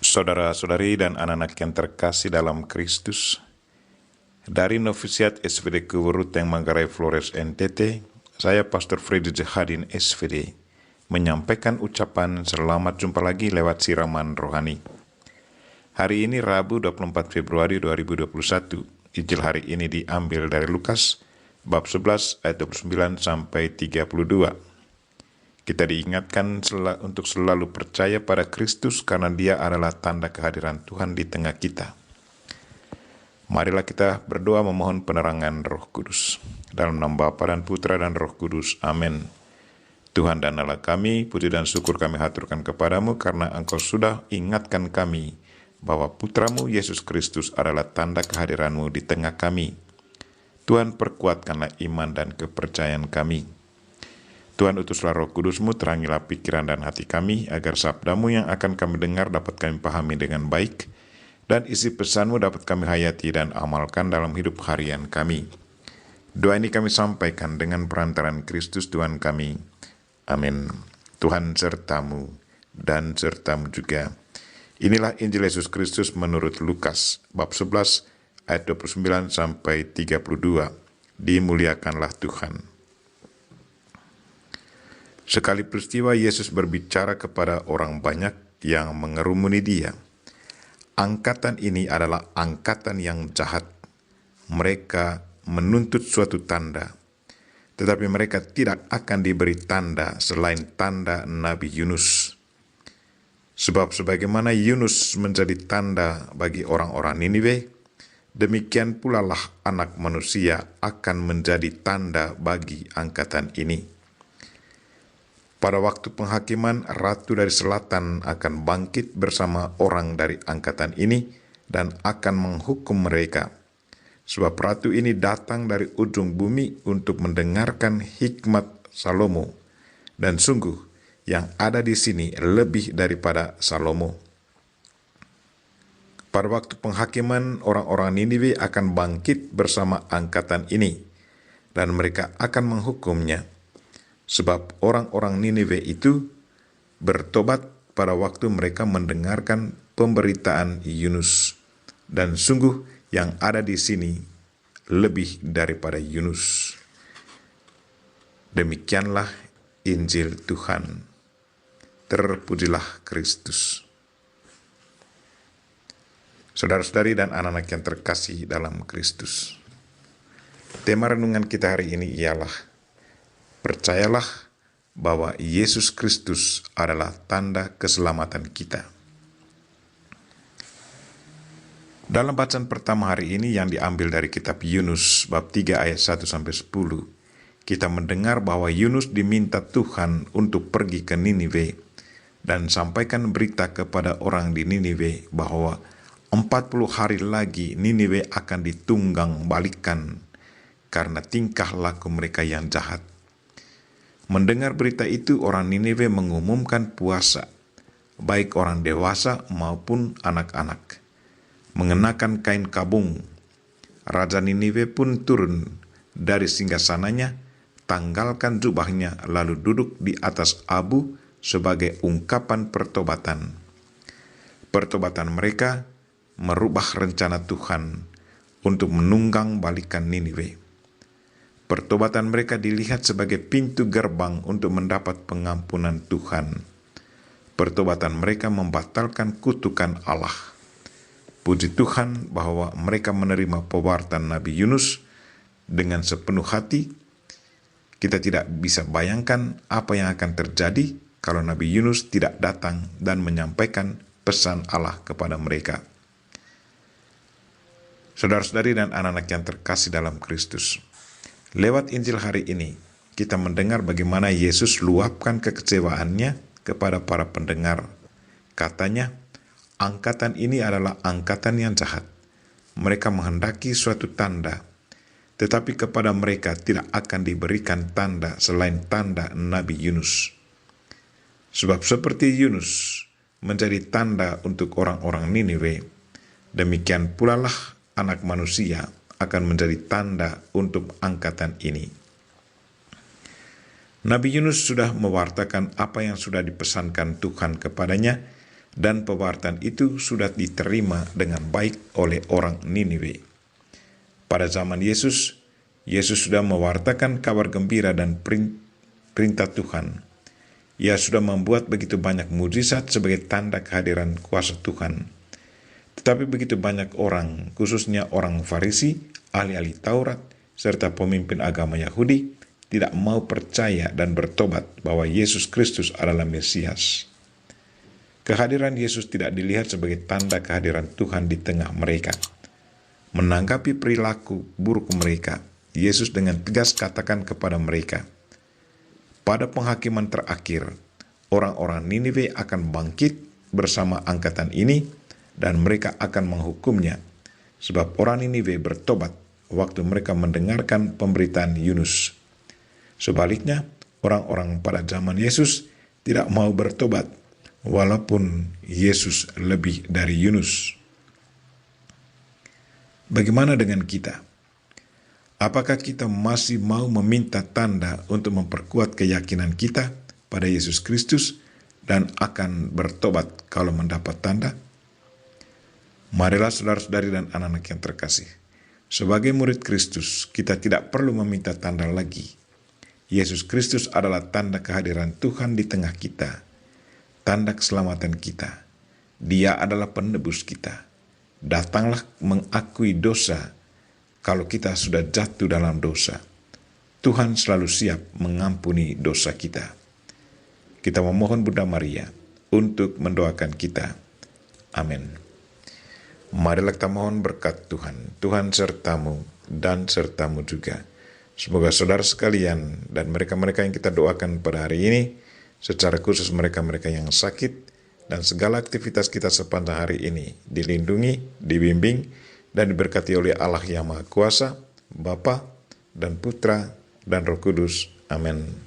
Saudara-saudari dan anak-anak yang terkasih dalam Kristus, dari Novisiat SVD Kuwuruteng Manggarai Flores NTT, saya Pastor Freddy Jahadin SVD, menyampaikan ucapan selamat jumpa lagi lewat siraman rohani. Hari ini Rabu 24 Februari 2021, Injil hari ini diambil dari Lukas, bab 11 ayat 29 sampai 32. Kita diingatkan untuk selalu percaya pada Kristus karena Dia adalah tanda kehadiran Tuhan di tengah kita. Marilah kita berdoa memohon penerangan Roh Kudus. Dalam nama Bapa dan Putra dan Roh Kudus. Amin. Tuhan dan Allah kami, puji dan syukur kami haturkan kepadamu karena Engkau sudah ingatkan kami bahwa Putramu Yesus Kristus adalah tanda kehadiranmu di tengah kami. Tuhan, perkuatkanlah iman dan kepercayaan kami. Tuhan, utuslah Roh Kudus-Mu, terangilah pikiran dan hati kami, agar sabda-Mu yang akan kami dengar dapat kami pahami dengan baik, dan isi pesan-Mu dapat kami hayati dan amalkan dalam hidup harian kami. Doa ini kami sampaikan dengan perantaran Kristus Tuhan kami. Amin. Tuhan sertamu dan sertamu juga. Inilah Injil Yesus Kristus menurut Lukas, bab 11, ayat 29 sampai 32. Dimuliakanlah Tuhan. Sekali peristiwa Yesus berbicara kepada orang banyak yang mengerumuni Dia. Angkatan ini adalah angkatan yang jahat. Mereka menuntut suatu tanda, tetapi mereka tidak akan diberi tanda selain tanda Nabi Yunus. Sebab sebagaimana Yunus menjadi tanda bagi orang-orang Niniwe, demikian pula lah Anak Manusia akan menjadi tanda bagi angkatan ini. Pada waktu penghakiman, Ratu dari Selatan akan bangkit bersama orang dari angkatan ini dan akan menghukum mereka. Sebab Ratu ini datang dari ujung bumi untuk mendengarkan hikmat Salomo. Dan sungguh, yang ada di sini lebih daripada Salomo. Pada waktu penghakiman, orang-orang Niniwe akan bangkit bersama angkatan ini, dan mereka akan menghukumnya. Sebab orang-orang Niniwe itu bertobat pada waktu mereka mendengarkan pemberitaan Yunus. Dan sungguh yang ada di sini lebih daripada Yunus. Demikianlah Injil Tuhan. Terpujilah Kristus. Saudara-saudari dan anak-anak yang terkasih dalam Kristus. Tema renungan kita hari ini ialah percayalah bahwa Yesus Kristus adalah tanda keselamatan kita. Dalam bacaan pertama hari ini yang diambil dari kitab Yunus bab 3 ayat 1-10, kita mendengar bahwa Yunus diminta Tuhan untuk pergi ke Niniwe dan sampaikan berita kepada orang di Niniwe bahwa 40 hari lagi Niniwe akan ditunggang balikan karena tingkah laku mereka yang jahat. Mendengar berita itu, orang Niniwe mengumumkan puasa, baik orang dewasa maupun anak-anak, mengenakan kain kabung. Raja Niniwe pun turun dari singgasananya, tanggalkan jubahnya, lalu duduk di atas abu sebagai ungkapan pertobatan. Pertobatan mereka merubah rencana Tuhan untuk menunggang balikan Niniwe. Pertobatan mereka dilihat sebagai pintu gerbang untuk mendapat pengampunan Tuhan. Pertobatan mereka membatalkan kutukan Allah. Puji Tuhan bahwa mereka menerima pewartaan Nabi Yunus dengan sepenuh hati. Kita tidak bisa bayangkan apa yang akan terjadi kalau Nabi Yunus tidak datang dan menyampaikan pesan Allah kepada mereka. Saudara-saudari dan anak-anak yang terkasih dalam Kristus. Lewat Injil hari ini, kita mendengar bagaimana Yesus luapkan kekecewaannya kepada para pendengar. Katanya, angkatan ini adalah angkatan yang jahat. Mereka menghendaki suatu tanda, tetapi kepada mereka tidak akan diberikan tanda selain tanda Nabi Yunus. Sebab seperti Yunus menjadi tanda untuk orang-orang Niniwe, demikian pula lah Anak Manusia akan menjadi tanda untuk angkatan ini. Nabi Yunus sudah mewartakan apa yang sudah dipesankan Tuhan kepadanya dan pewartaan itu sudah diterima dengan baik oleh orang Niniwe. Pada zaman Yesus, Yesus sudah mewartakan kabar gembira dan perintah Tuhan. Ia sudah membuat begitu banyak mujizat sebagai tanda kehadiran kuasa Tuhan. Tetapi begitu banyak orang, khususnya orang Farisi, ahli-ahli Taurat, serta pemimpin agama Yahudi, tidak mau percaya dan bertobat bahwa Yesus Kristus adalah Mesias. Kehadiran Yesus tidak dilihat sebagai tanda kehadiran Tuhan di tengah mereka. Menanggapi perilaku buruk mereka, Yesus dengan tegas katakan kepada mereka, pada penghakiman terakhir, orang-orang Niniwe akan bangkit bersama angkatan ini dan mereka akan menghukumnya, sebab orang Niniwe bertobat waktu mereka mendengarkan pemberitaan Yunus. Sebaliknya, orang-orang pada zaman Yesus tidak mau bertobat, walaupun Yesus lebih dari Yunus. Bagaimana dengan kita? Apakah kita masih mau meminta tanda untuk memperkuat keyakinan kita pada Yesus Kristus dan akan bertobat kalau mendapat tanda? Marilah saudara-saudari dan anak-anak yang terkasih, sebagai murid Kristus, kita tidak perlu meminta tanda lagi. Yesus Kristus adalah tanda kehadiran Tuhan di tengah kita, tanda keselamatan kita. Dia adalah penebus kita. Datanglah mengakui dosa kalau kita sudah jatuh dalam dosa. Tuhan selalu siap mengampuni dosa kita. Kita memohon Bunda Maria untuk mendoakan kita. Amin. Marilah kita mohon berkat Tuhan. Tuhan sertamu dan sertamu juga. Semoga saudara sekalian dan mereka-mereka yang kita doakan pada hari ini, secara khusus mereka-mereka yang sakit, dan segala aktivitas kita sepanjang hari ini dilindungi, dibimbing, dan diberkati oleh Allah yang Maha Kuasa, Bapa dan Putra dan Roh Kudus. Amin.